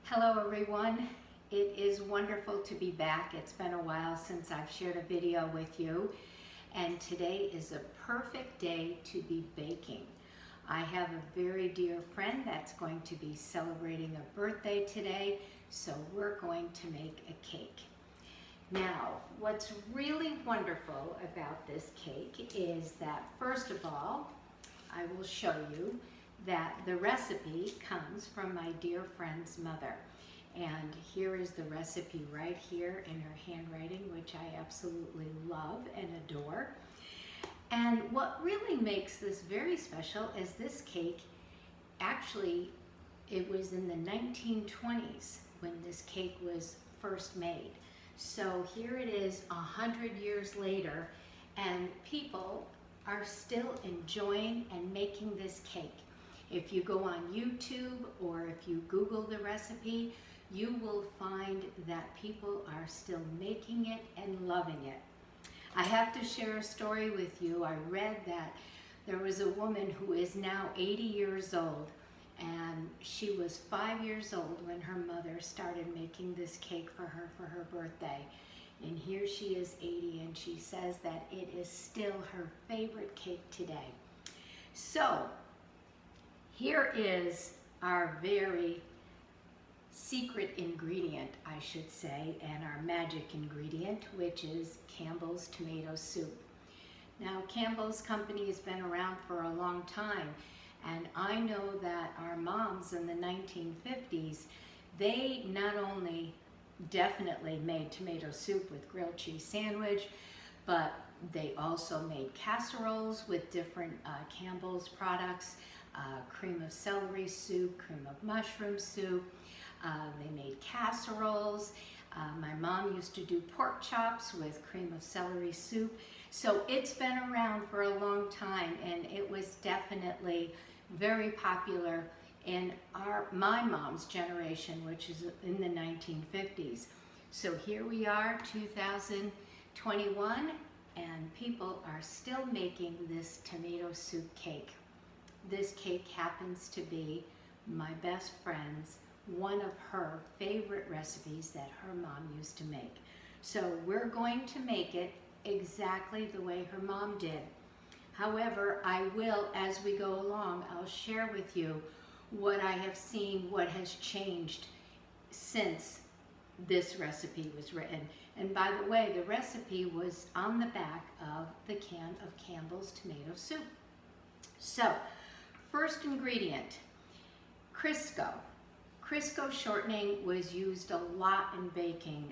Hello everyone, it is wonderful to be back. It's been a while since I've shared a video with you, and today is a perfect day to be baking. I have a very dear friend that's going to be celebrating a birthday today, so we're going to make a cake. Now, what's really wonderful about this cake is that first of all, I will show you that the recipe comes from my dear friend's mother. And here is the recipe right here in her handwriting, which I absolutely love and adore. And what really makes this very special is this cake, actually, it was in the 1920s when this cake was first made. So here it is 100 years later, and people are still enjoying and making this cake. If you go on YouTube or if you Google the recipe, you will find that people are still making it and loving it. I have to share a story with you. I read that there was a woman who is now 80 years old, and she was 5 years old when her mother started making this cake for her birthday. And here she is 80, and she says that it is still her favorite cake today. So, here is our very secret ingredient, I should say, and our magic ingredient, which is Campbell's tomato soup. Now, Campbell's company has been around for a long time, and I know that our moms in the 1950s, they not only definitely made tomato soup with grilled cheese sandwich, but they also made casseroles with different Campbell's products. Cream of celery soup, cream of mushroom soup. They made casseroles. My mom used to do pork chops with cream of celery soup. So it's been around for a long time, and it was definitely very popular in my mom's generation, which is in the 1950s. So here we are, 2021, and people are still making this tomato soup cake. This cake happens to be my best friend's, one of her favorite recipes that her mom used to make. So we're going to make it exactly the way her mom did. However, I will, as we go along, I'll share with you what I have seen, what has changed since this recipe was written. And by the way, the recipe was on the back of the can of Campbell's tomato soup. So, first ingredient, Crisco. Crisco shortening was used a lot in baking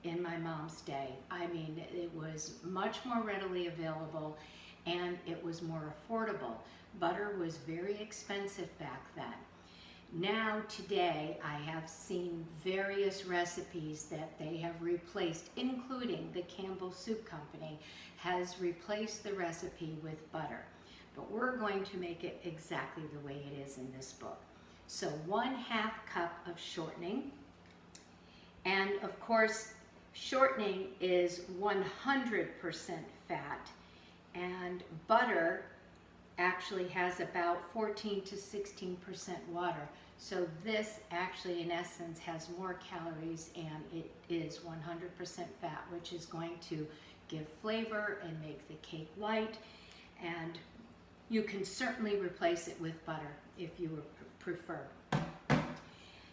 in my mom's day. I mean, it was much more readily available and it was more affordable. Butter was very expensive back then. Now, today, I have seen various recipes that they have replaced, including the Campbell Soup Company has replaced the recipe with butter. But we're going to make it exactly the way it is in this book. So 1/2 cup of shortening. And of course, shortening is 100% fat, and butter actually has about 14 to 16% water. So this actually, in essence, has more calories, and it is 100% fat, which is going to give flavor and make the cake light. And you can certainly replace it with butter if you prefer.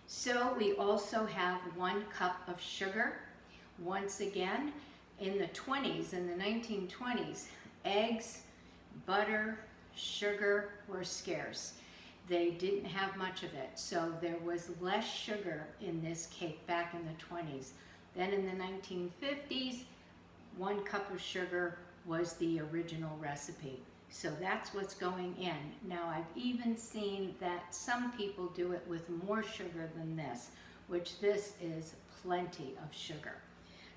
So we also have 1 cup of sugar. Once again, in the 1920s, eggs, butter, sugar were scarce. They didn't have much of it, so there was less sugar in this cake back in the 20s. Then in the 1950s, 1 cup of sugar was the original recipe. So that's what's going in. Now, I've even seen that some people do it with more sugar than this, which this is plenty of sugar.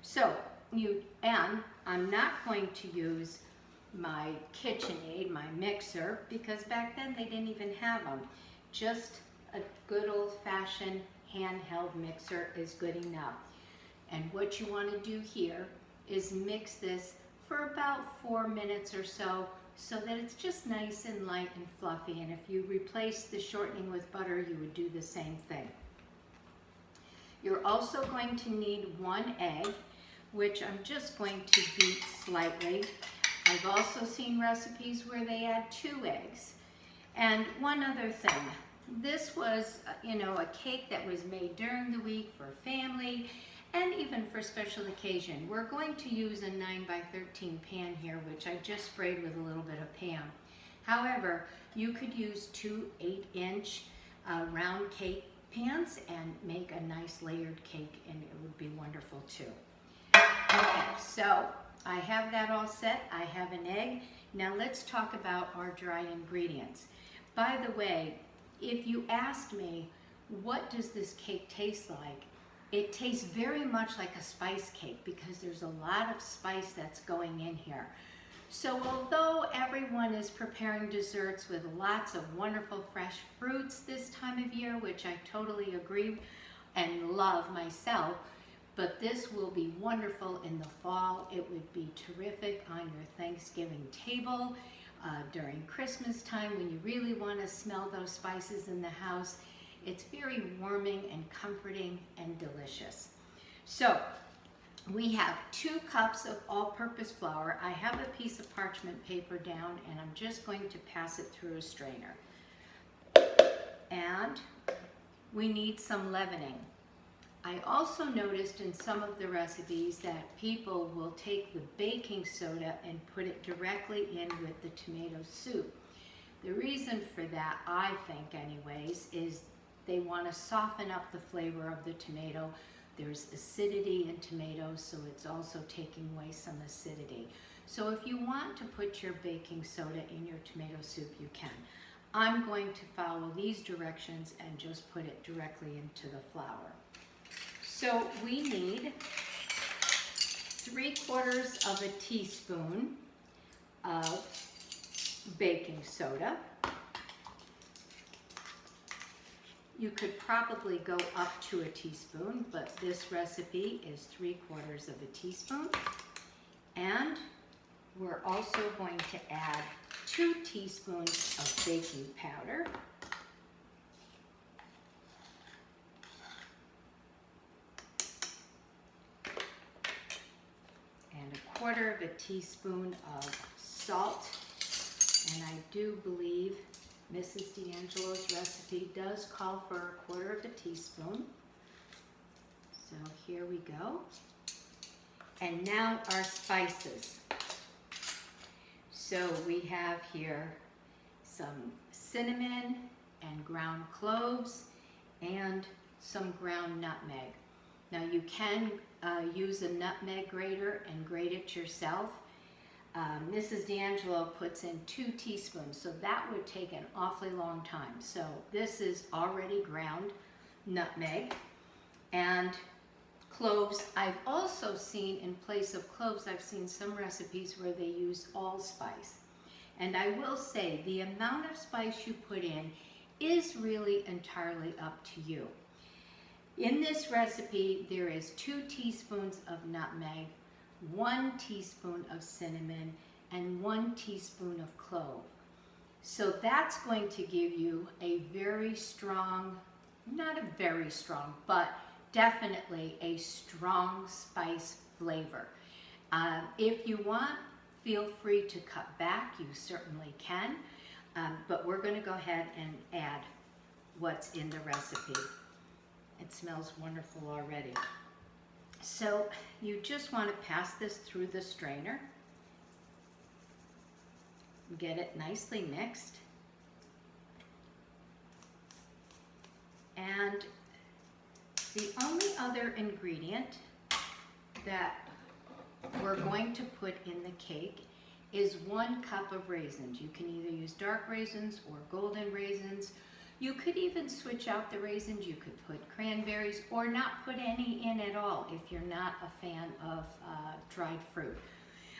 So, and I'm not going to use my KitchenAid, my mixer, because back then they didn't even have them. Just a good old-fashioned handheld mixer is good enough. And what you want to do here is mix this for about 4 minutes or so that it's just nice and light and fluffy. And if you replace the shortening with butter, you would do the same thing. You're also going to need 1 egg, which I'm just going to beat slightly. I've also seen recipes where they add 2 eggs. And one other thing, this was, a cake that was made during the week for family and even for special occasion. We're going to use a 9x13 pan here, which I just sprayed with a little bit of Pam. However, you could use 2 8-inch round cake pans and make a nice layered cake, and it would be wonderful too. Okay, so I have that all set. I have an egg. Now let's talk about our dry ingredients. By the way, if you asked me, what does this cake taste like? It tastes very much like a spice cake because there's a lot of spice that's going in here. So although everyone is preparing desserts with lots of wonderful fresh fruits this time of year, which I totally agree and love myself, but this will be wonderful in the fall. It would be terrific on your Thanksgiving table, during Christmas time when you really want to smell those spices in the house. It's very warming and comforting and delicious. So we have 2 cups of all-purpose flour. I have a piece of parchment paper down and I'm just going to pass it through a strainer. And we need some leavening. I also noticed in some of the recipes that people will take the baking soda and put it directly in with the tomato soup. The reason for that, I think anyways, is they want to soften up the flavor of the tomato. There's acidity in tomatoes, so it's also taking away some acidity. So if you want to put your baking soda in your tomato soup, you can. I'm going to follow these directions and just put it directly into the flour. So we need 3/4 of a teaspoon of baking soda. You could probably go up to a teaspoon, but this recipe is 3/4 of a teaspoon. And we're also going to add 2 teaspoons of baking powder. And 1/4 of a teaspoon of salt. And I do believe Mrs. DeAngelo's recipe does call for 1/4 of a teaspoon. So here we go. And now our spices. So we have here some cinnamon and ground cloves and some ground nutmeg. Now you can use a nutmeg grater and grate it yourself. Mrs. DeAngelo puts in 2 teaspoons, so that would take an awfully long time. So this is already ground nutmeg and cloves. I've also seen, in place of cloves, I've seen some recipes where they use allspice. And I will say the amount of spice you put in is really entirely up to you. In this recipe, there is 2 teaspoons of nutmeg, 1 teaspoon of cinnamon, and 1 teaspoon of clove. So that's going to give you a very strong, not a very strong, but definitely a strong spice flavor. If you want, feel free to cut back, you certainly can, but we're going to go ahead and add what's in the recipe. It smells wonderful already. So you just want to pass this through the strainer. Get it nicely mixed. And the only other ingredient that we're going to put in the cake is 1 cup of raisins. You can either use dark raisins or golden raisins. You could even switch out the raisins. You could put cranberries or not put any in at all if you're not a fan of dried fruit.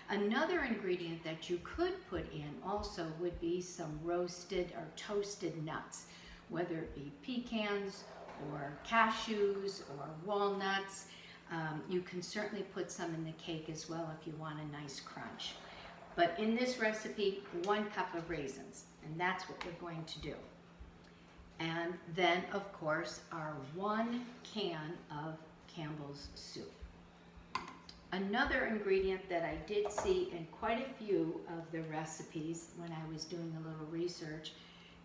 Another ingredient that you could put in also would be some roasted or toasted nuts, whether it be pecans or cashews or walnuts. You can certainly put some in the cake as well if you want a nice crunch. But in this recipe, 1 cup of raisins, and that's what we're going to do. And then, of course, our 1 can of Campbell's soup. Another ingredient that I did see in quite a few of the recipes when I was doing a little research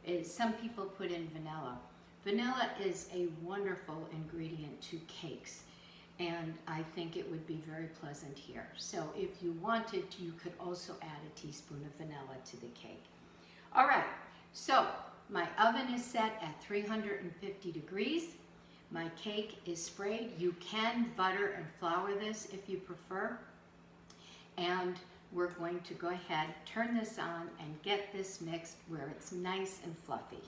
is some people put in vanilla. Vanilla is a wonderful ingredient to cakes, and I think it would be very pleasant here. So if you wanted, you could also add a teaspoon of vanilla to the cake. All right, so my oven is set at 350 degrees. My cake is sprayed. You can butter and flour this if you prefer. And we're going to go ahead, turn this on, and get this mixed where it's nice and fluffy.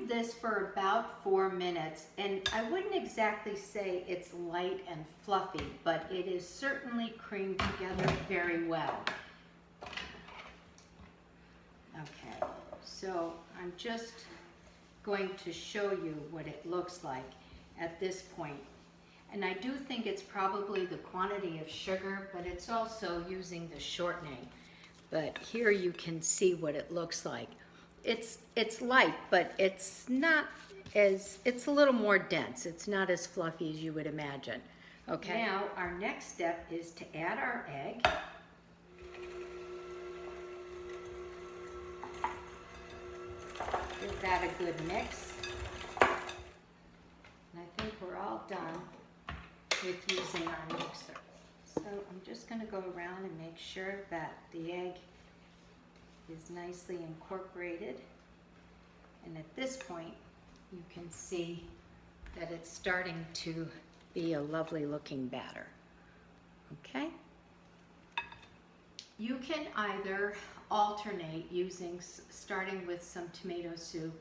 This for about 4 minutes, and I wouldn't exactly say it's light and fluffy, but it is certainly creamed together very well. Okay, so I'm just going to show you what it looks like at this point. And I do think it's probably the quantity of sugar, but it's also using the shortening. But here you can see what it looks like. It's light, but it's not as, it's a little more dense. It's not as fluffy as you would imagine. Okay. Now our next step is to add our egg. Give that a good mix. And I think we're all done with using our mixer. So I'm just going to go around and make sure that the egg is nicely incorporated, and at this point you can see that it's starting to be a lovely looking batter. Okay, you can either alternate using starting with some tomato soup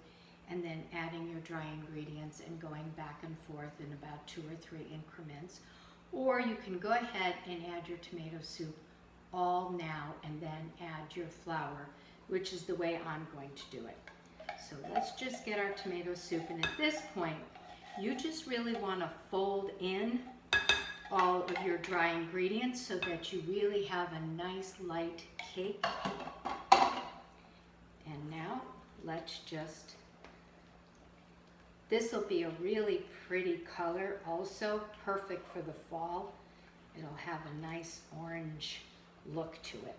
and then adding your dry ingredients and going back and forth in about 2 or 3 increments, or you can go ahead and add your tomato soup all now and then add your flour, which is the way I'm going to do it. So let's just get our tomato soup, and at this point you just really want to fold in all of your dry ingredients so that you really have a nice light cake. And now let's just, this will be a really pretty color, also perfect for the fall. It'll have a nice orange look to it.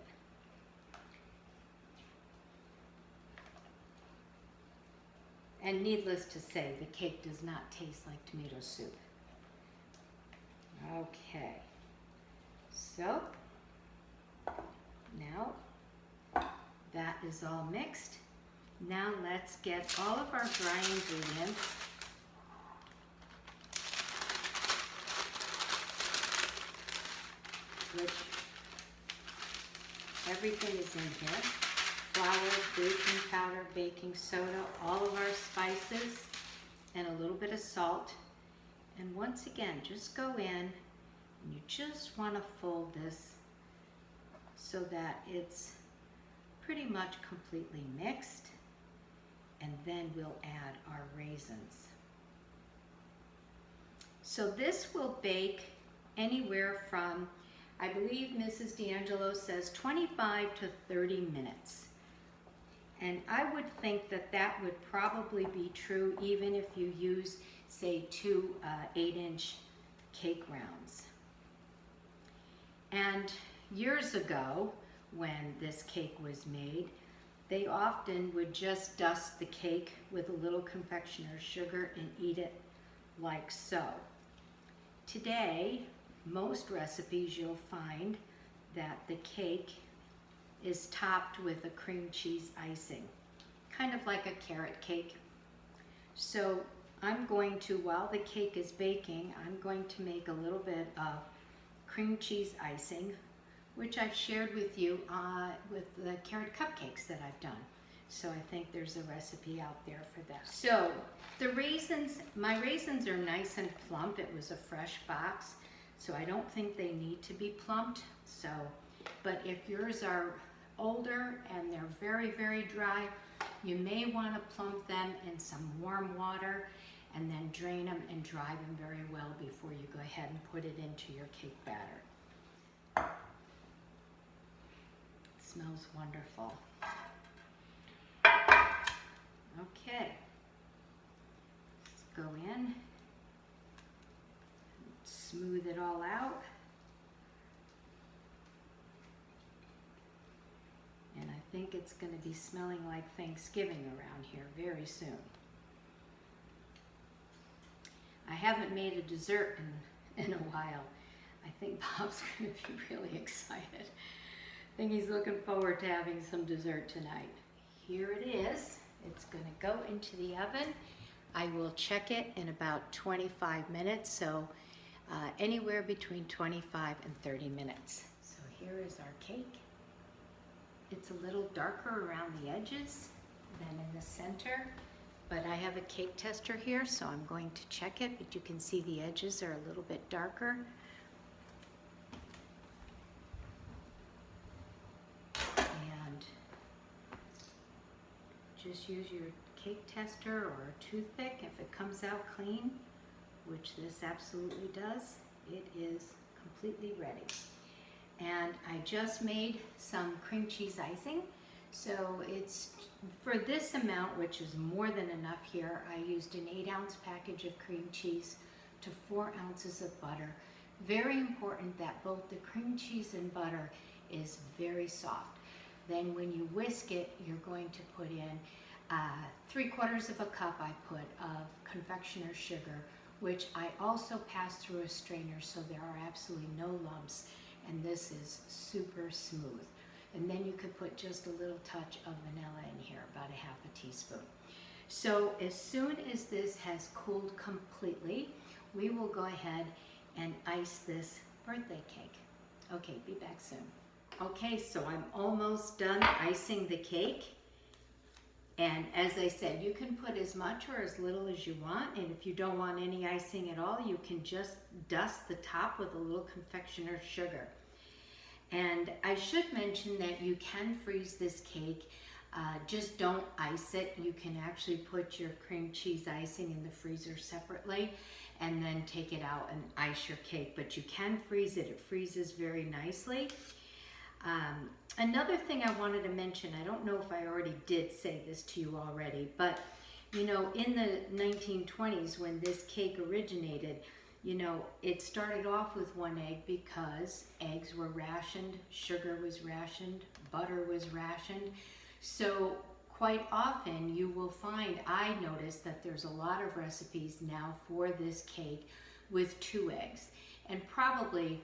And needless to say, the cake does not taste like tomato soup. Okay, so now that is all mixed. Now let's get all of our dry ingredients which everything is in here. Flour, baking powder, baking soda, all of our spices, and a little bit of salt. And once again, just go in and you just want to fold this so that it's pretty much completely mixed. And then we'll add our raisins. So this will bake anywhere from, I believe Mrs. DeAngelo says 25 to 30 minutes. And I would think that that would probably be true even if you use, say, 2 8-inch cake rounds. And years ago, when this cake was made, they often would just dust the cake with a little confectioner's sugar and eat it like so. Today, most recipes you'll find that the cake is topped with a cream cheese icing, kind of like a carrot cake. So I'm going to, while the cake is baking, I'm going to make a little bit of cream cheese icing, which I've shared with you with the carrot cupcakes that I've done. So I think there's a recipe out there for that. So the raisins, my raisins are nice and plump. It was a fresh box, so I don't think they need to be plumped. So, but if yours are older and they're very, very dry, you may want to plump them in some warm water and then drain them and dry them very well before you go ahead and put it into your cake batter. It smells wonderful. Okay, let's go in, smooth it all out. And I think it's going to be smelling like Thanksgiving around here very soon. I haven't made a dessert in a while. I think Bob's going to be really excited. I think he's looking forward to having some dessert tonight. Here it is. It's going to go into the oven. I will check it in about 25 minutes, so anywhere between 25 and 30 minutes. So here is our cake. It's a little darker around the edges than in the center, but I have a cake tester here, so I'm going to check it, but you can see the edges are a little bit darker. And just use your cake tester or a toothpick. If it comes out clean, which this absolutely does, it is completely ready. And I just made some cream cheese icing. So it's, for this amount, which is more than enough here, I used an 8-ounce package of cream cheese to 4 ounces of butter. Very important that both the cream cheese and butter is very soft. Then when you whisk it, you're going to put in 3/4 of a cup I put of confectioner's sugar, which I also passed through a strainer so there are absolutely no lumps. And this is super smooth. And then you could put just a little touch of vanilla in here, about 1/2 teaspoon. So as soon as this has cooled completely, we will go ahead and ice this birthday cake. Okay, be back soon. Okay, so I'm almost done icing the cake. And as I said, you can put as much or as little as you want. And if you don't want any icing at all, you can just dust the top with a little confectioner's sugar. And I should mention that you can freeze this cake. Just don't ice it. You can actually put your cream cheese icing in the freezer separately and then take it out and ice your cake. But you can freeze it. It freezes very nicely. Another thing I wanted to mention, I don't know if I already did say this to you already, but you know, in the 1920s when this cake originated, you know, it started off with 1 egg because eggs were rationed, sugar was rationed, butter was rationed. So quite often you will find, I noticed that there's a lot of recipes now for this cake with 2 eggs, and probably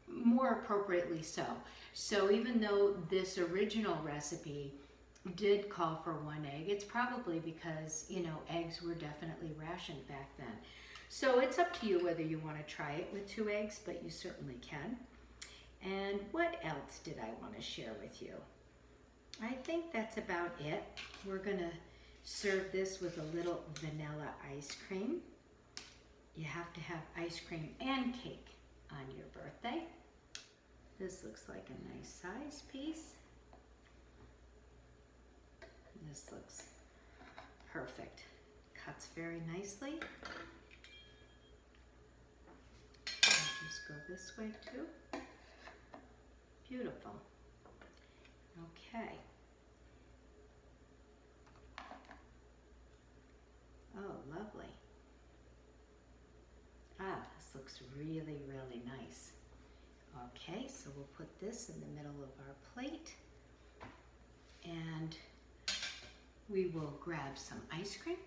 more appropriately so. So even though this original recipe did call for 1 egg, it's probably because, you know, eggs were definitely rationed back then. So it's up to you whether you want to try it with 2 eggs, but you certainly can. And what else did I want to share with you? I think that's about it. We're going to serve this with a little vanilla ice cream. You have to have ice cream and cake on your birthday. This looks like a nice size piece. This looks perfect. Cuts very nicely. I'll just go this way too. Beautiful. Okay. Oh, lovely. Ah, this looks really, really nice. Okay, so we'll put this in the middle of our plate and we will grab some ice cream.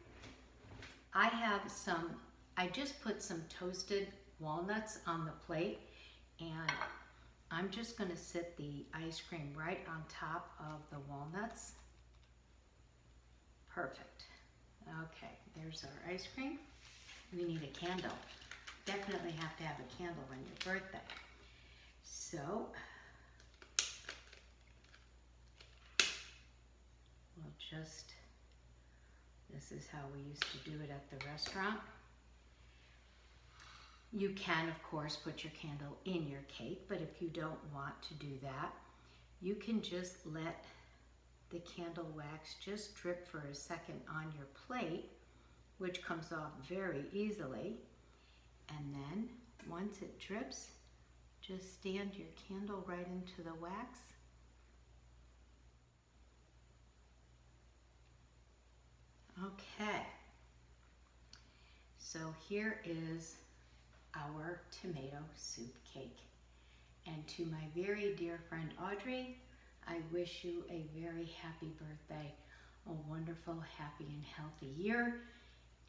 I just put some toasted walnuts on the plate, and I'm just going to sit the ice cream right on top of the walnuts. Perfect. Okay, there's our ice cream. We need a candle. Definitely have to have a candle on your birthday. So we'll just, this is how we used to do it at the restaurant. You can, of course, put your candle in your cake, but if you don't want to do that, you can just let the candle wax just drip for a second on your plate, which comes off very easily. And then once it drips, just stand your candle right into the wax. Okay, so here is our tomato soup cake. And to my very dear friend Audrey, I wish you a very happy birthday, a wonderful, happy, and healthy year.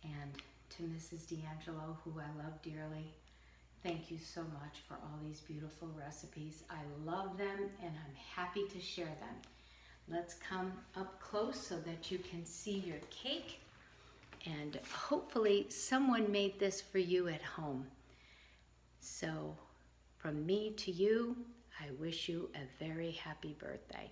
And to Mrs. DeAngelo, who I love dearly, thank you so much for all these beautiful recipes. I love them and I'm happy to share them. Let's come up close so that you can see your cake. And hopefully someone made this for you at home. So from me to you, I wish you a very happy birthday.